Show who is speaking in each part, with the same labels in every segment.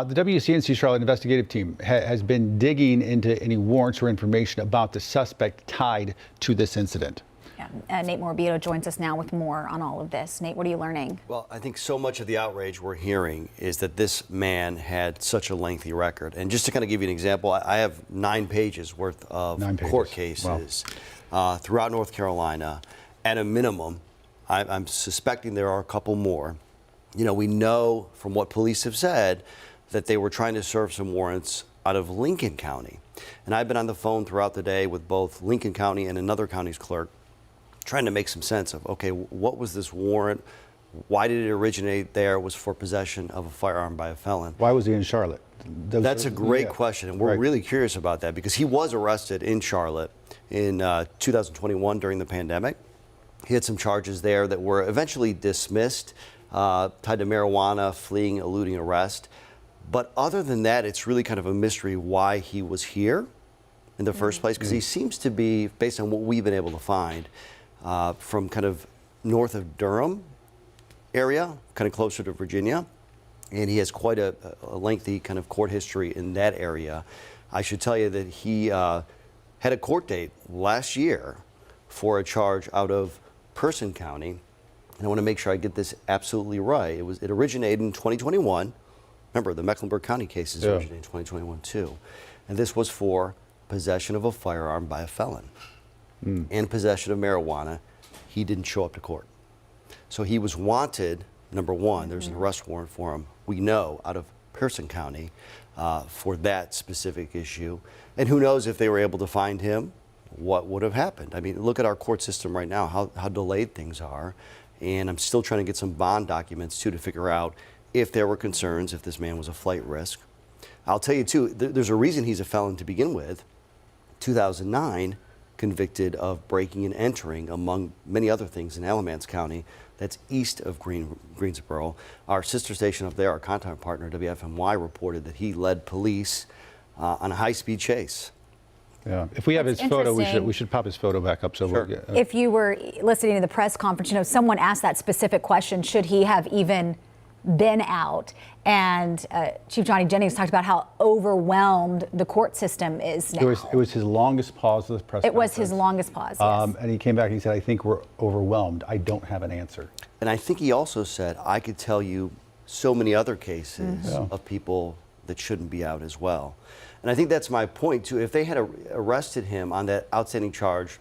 Speaker 1: The WCNC Charlotte investigative team has been digging into any warrants or information about the suspect tied to this incident.
Speaker 2: Yeah. Nate Morabito joins us now with more on all of this. Nate, what are you learning?
Speaker 3: Well, I think so much of the outrage we're hearing is that this man had such a lengthy record. And just to kind of give you an example, I have 9 pages worth of court cases throughout North Carolina. At a minimum, I'm suspecting there are a couple more. You know, we know from what police have said that they were trying to serve some warrants out of Lincoln County. And I've been on the phone throughout the day with both Lincoln County and another county's clerk, trying to make some sense of, okay, what was this warrant? Why did it originate there? It was for possession of a firearm by a felon.
Speaker 1: Why was he in Charlotte?
Speaker 3: That's a great question, and we're really curious about that because he was arrested in Charlotte in 2021 during the pandemic. He had some charges there that were eventually dismissed, tied to marijuana, fleeing, eluding arrest. But other than that, it's really kind of a mystery why he was here in the first place, because he seems to be, based on what we've been able to find, from kind of north of Durham area, kind of closer to Virginia. And he has quite a lengthy kind of court history in that area. I should tell you that he had a court date last year for a charge out of Person County. And I want to make sure I get this absolutely right. It originated in 2021. Remember, the Mecklenburg County cases originated in 2021 too. And this was for possession of a firearm by a felon and possession of marijuana. He didn't show up to court. So he was wanted, number one, there's an arrest warrant for him, we know, out of Person County for that specific issue. And who knows if they were able to find him, what would have happened. I mean, look at our court system right now, how delayed things are. And I'm still trying to get some bond documents too to figure out if there were concerns, if this man was a flight risk. I'll tell you too, there's a reason he's a felon to begin with. 2009, convicted of breaking and entering, among many other things, in Alamance County. That's east of Greensboro. Our sister station up there, our contact partner, WFMY, reported that he led police on a high-speed chase.
Speaker 1: Yeah, if we have his photo, we should pop his photo back up. So we'll get,
Speaker 2: if you were listening to the press conference, you know, someone asked that specific question: should he have even been out? And Chief Johnny Jennings talked about how overwhelmed the court system is now.
Speaker 1: It was his longest pause of the press conference.
Speaker 2: It was his longest pause, yes.
Speaker 1: And he came back and he said, I think we're overwhelmed. I don't have an answer.
Speaker 3: And I think he also said, I could tell you so many other cases of people that shouldn't be out as well. And I think that's my point too. If they had arrested him on that outstanding charge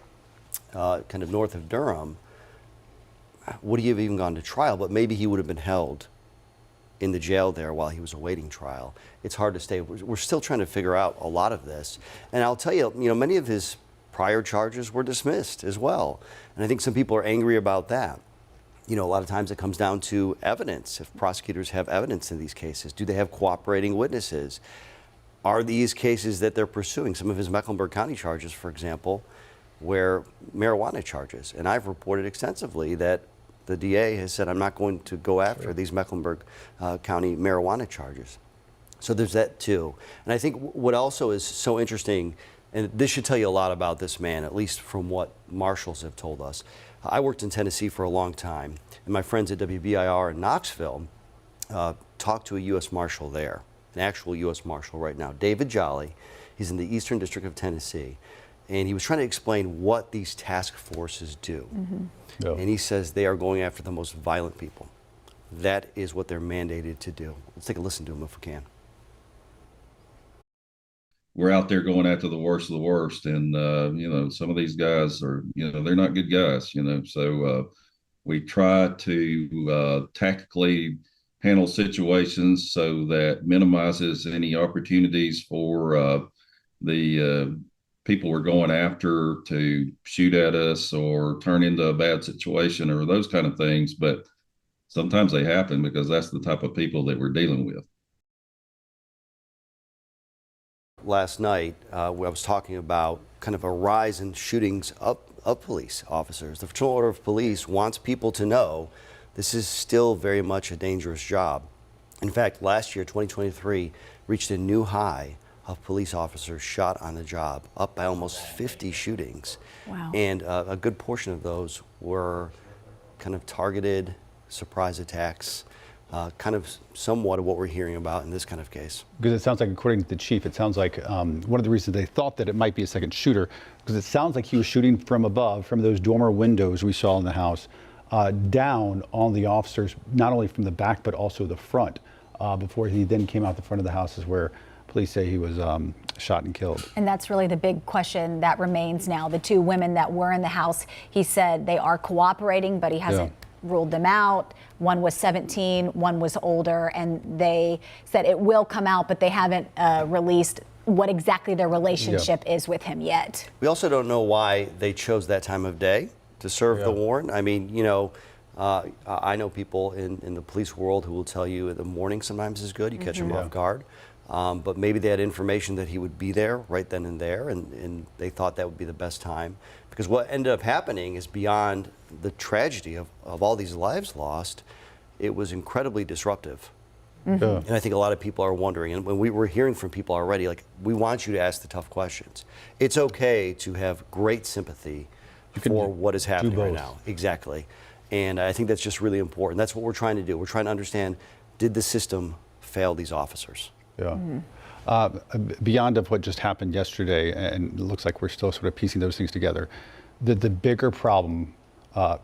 Speaker 3: kind of north of Durham, would he have even gone to trial? But maybe he would have been held in the jail there while he was awaiting trial. It's hard to say. We're still trying to figure out a lot of this. And I'll tell you, many of his prior charges were dismissed as well. And I think some people are angry about that. A lot of times it comes down to evidence. If prosecutors have evidence in these cases, do they have cooperating witnesses? Are these cases that they're pursuing, some of his Mecklenburg County charges, for example, where marijuana charges? And I've reported extensively that the DA has said, I'm not going to go after these Mecklenburg County marijuana charges. So there's that too. And I think what also is so interesting, and this should tell you a lot about this man, at least from what marshals have told us. I worked in Tennessee for a long time, and my friends at WBIR in Knoxville talked to a U.S. Marshal there, an actual U.S. Marshal right now, David Jolly. He's in the Eastern District of Tennessee. And he was trying to explain what these task forces do. And he says they are going after the most violent people. That is what they're mandated to do. Let's take a listen to him if we can.
Speaker 4: We're out there going after the worst of the worst. And, some of these guys are, they're not good guys, So we try to tactically handle situations so that minimizes any opportunities for the people we're going after to shoot at us or turn into a bad situation or those kind of things. But sometimes they happen because that's the type of people that we're dealing with.
Speaker 3: Last night, I was talking about kind of a rise in shootings of police officers. The Fraternal Order of Police wants people to know this is still very much a dangerous job. In fact, last year, 2023, reached a new high of police officers shot on the job, up by almost 50 shootings.
Speaker 2: Wow.
Speaker 3: And a good portion of those were kind of targeted surprise attacks, kind of somewhat of what we're hearing about in this kind of case.
Speaker 1: Because it sounds like, according to the chief, it sounds like one of the reasons they thought that it might be a second shooter, because it sounds like he was shooting from above, from those dormer windows we saw in the house, down on the officers, not only from the back, but also the front, before he then came out the front of the house, is where police say he was shot and killed.
Speaker 2: And that's really the big question that remains now. The two women that were in the house, he said they are cooperating, but he hasn't ruled them out. One was 17, one was older, and they said it will come out, but they haven't released what exactly their relationship is with him yet.
Speaker 3: We also don't know why they chose that time of day to serve the warrant. I mean, you know, I know people in the police world who will tell you the morning sometimes is good. You catch them off guard. But maybe they had information that he would be there right then and there, and they thought that would be the best time. Because what ended up happening is beyond the tragedy of all these lives lost, it was incredibly disruptive. And I think a lot of people are wondering, and when we were hearing from people already, like, we want you to ask the tough questions. It's okay to have great sympathy for what is happening right now. Exactly. And I think that's just really important. That's what we're trying to do. We're trying to understand, did the system fail these officers?
Speaker 1: Beyond of what just happened yesterday, and it looks like we're still sort of piecing those things together, the bigger problem,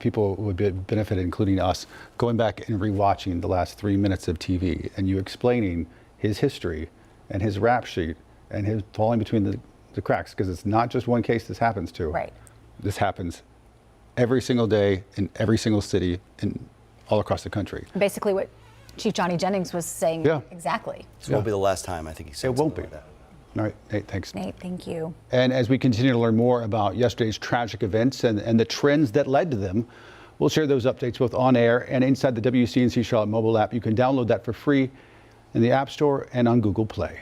Speaker 1: people would be benefited, including us, going back and rewatching the last 3 minutes of TV and you explaining his history and his rap sheet and his falling between the cracks, because it's not just one case this happens to.
Speaker 2: Right.
Speaker 1: This happens every single day in every single city and all across the country.
Speaker 2: Basically what Chief Johnny Jennings was saying. Exactly.
Speaker 3: This won't be the last time, I think he said.
Speaker 1: It won't be.
Speaker 3: Like that.
Speaker 1: All right, Nate, thanks.
Speaker 2: Nate, thank you.
Speaker 1: And as we continue to learn more about yesterday's tragic events and the trends that led to them, we'll share those updates both on air and inside the WCNC Charlotte mobile app. You can download that for free in the App Store and on Google Play.